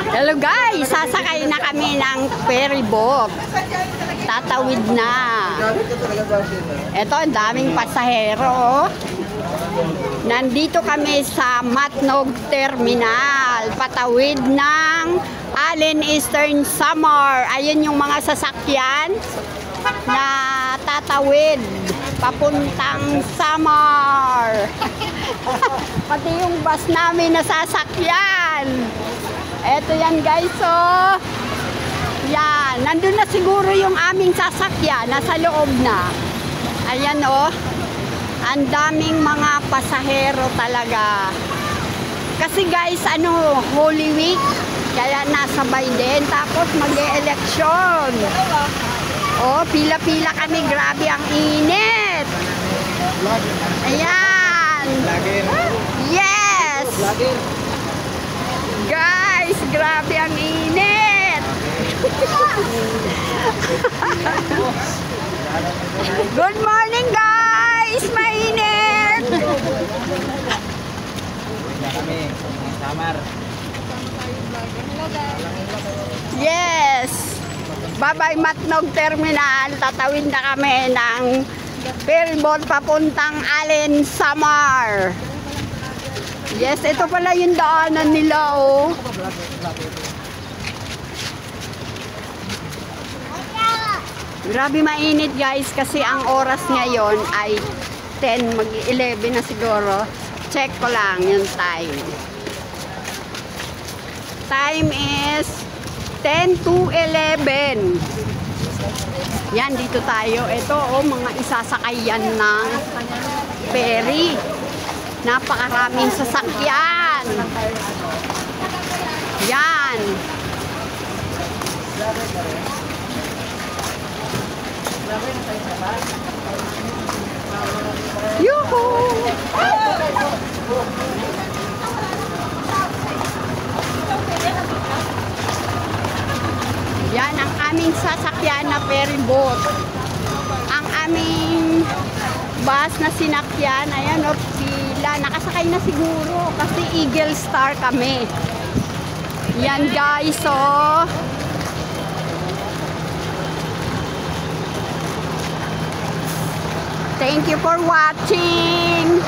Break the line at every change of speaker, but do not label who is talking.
Hello guys, sasakay na kami ng ferry boat. Tatawid na. Ito, ang daming pasahero. Nandito kami sa Matnog Terminal. Patawid ng Allen Eastern Samar. Ayun yung mga sasakyan na tatawid papuntang Samar. Pati yung bus namin na sasakyan. Eto yan guys, oh. Yan, nandun na siguro yung aming sasakyan, nasa loob na. Ayan oh. Ang daming mga pasahero talaga. Kasi guys, Holy Week, kaya nasabay din. Tapos mag-e-eleksyon. Oh, pila-pila kami, grabe ang init. Ayan. Yes. Guys, grabe ang init. Good morning guys, mainit. Yes. Bye-bye Matnog Terminal. Tatawid na kami ng ferry boat papuntang Allen Samar. Yes, ito pala yung daanan nila, oh. Grabe mainit guys kasi ang oras ngayon ay 10, mag-11 na siguro. Check ko lang yung time. Time is 10 to 11. Yan, dito tayo. Ito, oh, mga isasakayan ng ferry. Napakaraming sasakyan. Yan. Yuhu! Yan ang aming sasakyan na ferry boat. Ang aming bus na sinakyan, ayan o, pila. Nakasakay na siguro kasi Eagle Star kami. Yan guys, oh. Thank you for watching.